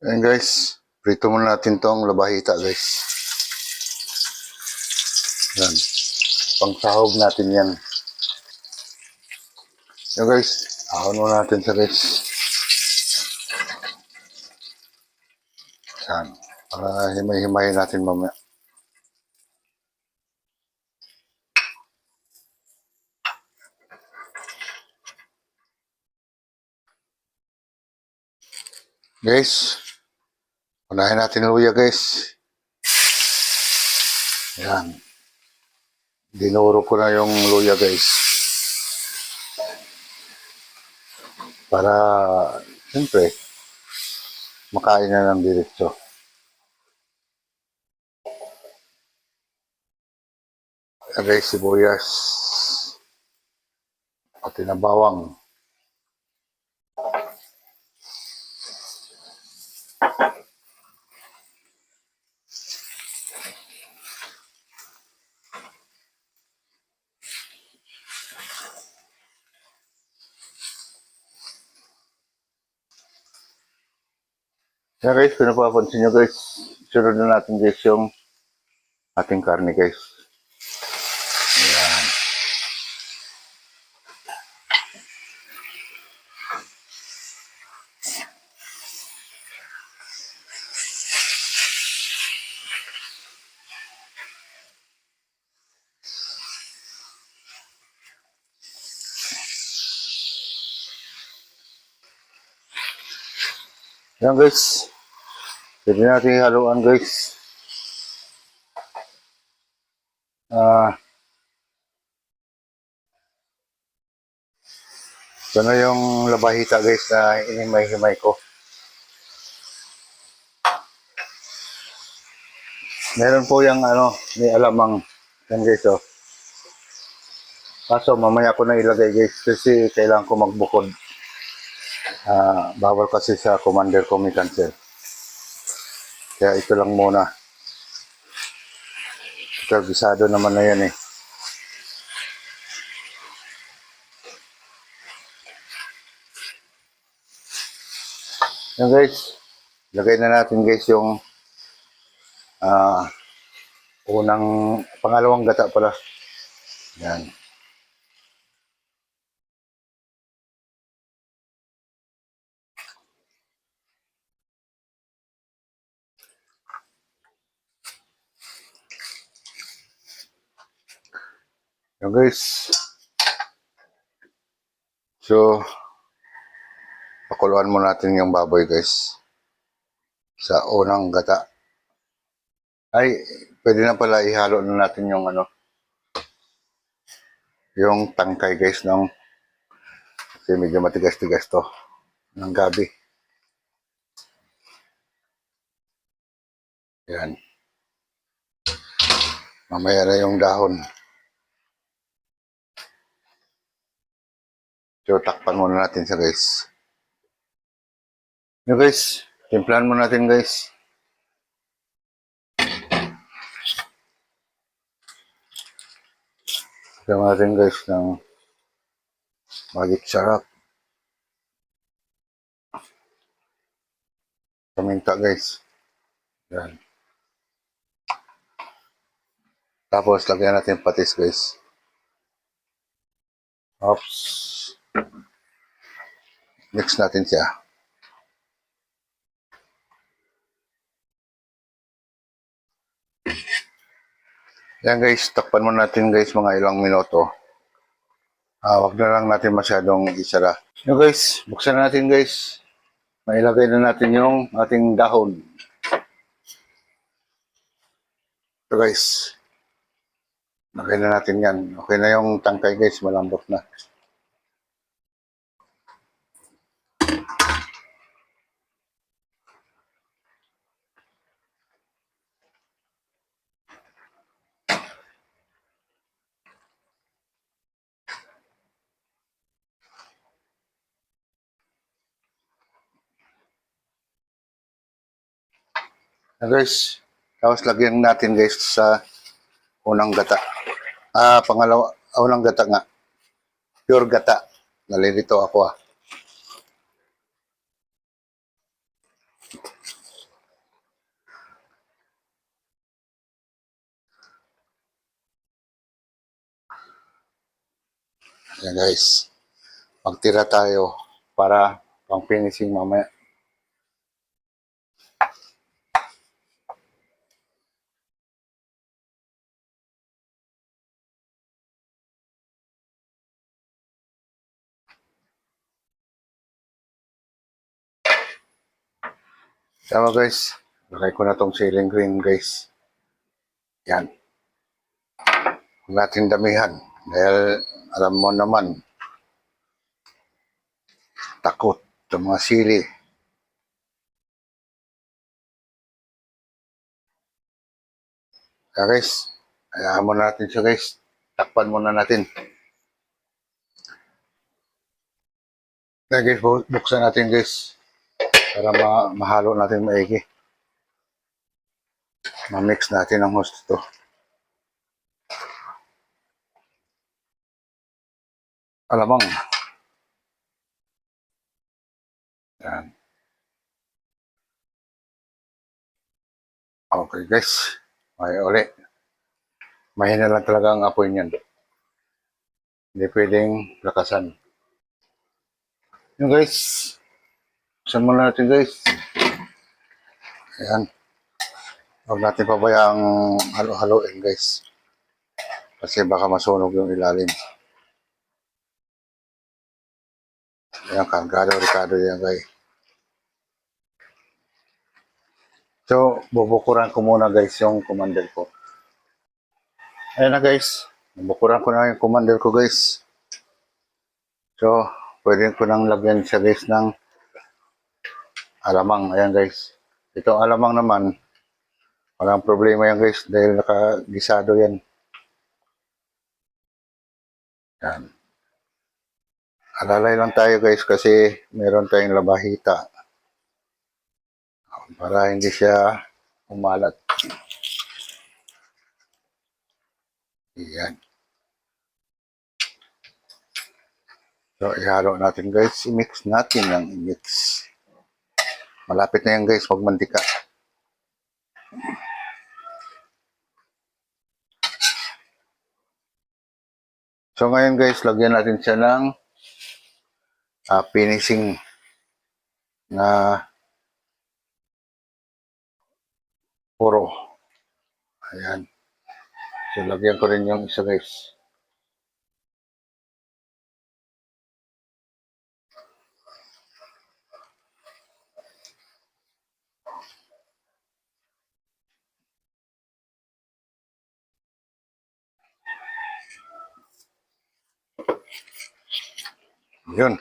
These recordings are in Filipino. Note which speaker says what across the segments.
Speaker 1: Ayan guys, prito muna natin tong labahita guys. Yan, pangsahog natin yan. Yan guys, ahon muna natin sa guys. Yan, para himay-himayin natin mamaya. Guys, unahin natin luya guys. Yan, dinuro ko na yung luya guys. Para, siyempre, makain na ng diretso. Yan guys, sibuyas. Pati na bawang. Yan guys, kung napapansin nyo guys, sunod na natin guys yung ating karne guys. Yan. Yan guys, pwede natin haluan guys. Ito na yung labahita guys na inimay-himay ko. Meron po yung may alamang yan guys oh. Kaso mamaya ko na ilagay guys kasi kailangan ko magbukod. Bawal kasi sa commander ko may cancel. Kaya ito lang muna. Ito, gisado naman na yan eh. Yan guys, lagay na natin guys yung pangalawang gata pala. Yan. Yan guys. So, pakuluan mo natin yung baboy guys. Sa unang gata. Ay, pwede na pala ihalo na natin yung yung tangkay guys ng kasi medyo matigas-tigas to ng gabi. Yan. Mamaya na yung dahon. So, takpan muna natin sa guys. Yung guys, timplahan muna natin guys. Timplahan natin guys ng magic sarap. Paminta guys. Yan. Tapos, lagyan natin patis guys. Oops. Mix natin siya. Yan guys, takpan muna natin guys mga ilang minuto. Wag na lang natin masyadong isara. Yan guys, buksan na natin guys. Mailagay na natin yung ating dahon. So guys, lagay na natin yan. Okay na yung tangkay guys, malambot na. So guys, tapos lagyan natin guys sa unang gata. Unang gata nga. Pure gata. Nalilito ako Ayan guys. Magtira tayo para pang finishing mamaya. Tama guys. Lagay ko na tong ceiling green guys. Yan. Huwag natin damihan. Dahil alam mo naman, takot sa mga sili. Kaya guys, hayaan muna natin siya guys. Takpan muna natin. Kaya guys, buksan natin guys. Para mahalo natin maigi. Ma-mix natin ang host ito. Alamang. Yan. Okay guys. May uli. Mahina lang talaga ang apoy niyan. Hindi pwedeng lakasan. Yun guys. Buksan muna natin guys. Ayan. Huwag natin pabayang halo-haloin guys. Kasi baka masunog yung ilalim. Ayan, kargado-rikado yan guys. So, bubukuran ko muna guys yung commander ko. Ayan na guys. Bubukuran ko na yung commander ko guys. So, pwede ko nang lagyan siya guys ng alamang. Ayan guys. Itong alamang naman, walang problema yan guys dahil nakagisado yan. Yan. Alalay lang tayo guys kasi meron tayong labahita. Para hindi siya umalat. Yan. So, ihalo natin guys. I-mix natin yung i-mix. Malapit na yan guys, magmantika. So, ngayon guys, lagyan natin siya ng finishing na puro. Ayan. So, lagyan ko rin yung isa guys. Yun.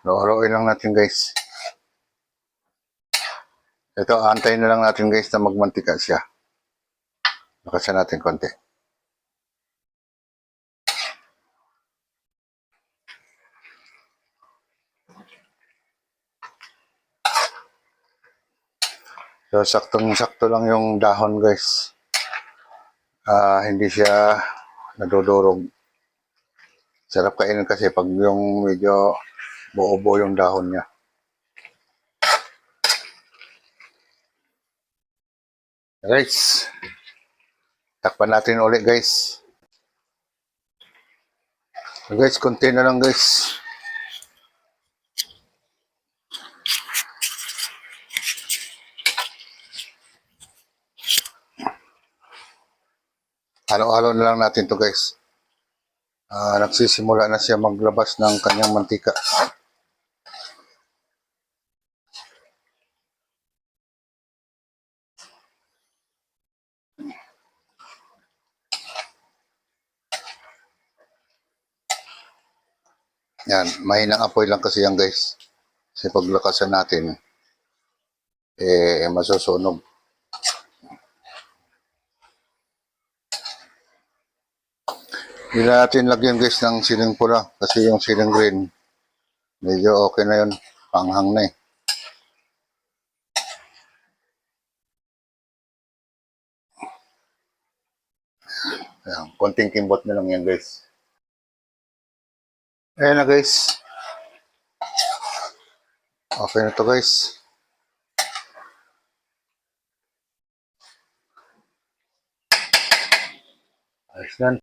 Speaker 1: Loroin lang natin guys. Ito, antayin na lang natin guys na magmantika siya. Lakasan natin konti. So, saktong-sakto lang yung dahon guys. Hindi siya nadudurog. Sarap kainin kasi pag yung medyo buo-buo yung dahon niya. Guys, takpan natin ulit guys. So, guys, konti na lang guys. Halo-halo na lang natin to guys. Nagsisimula na siya maglabas ng kanyang mantika. Yan, mahinang apoy lang kasi yan guys. Kasi paglakasan natin, masusunog. Hindi na natin lagyan guys ng siling pula kasi yung siling green, medyo okay na yun. Panghang na eh. Ayan, konting kimbot na lang yan guys. Ayan na guys. Okay na to guys. Ayos yan.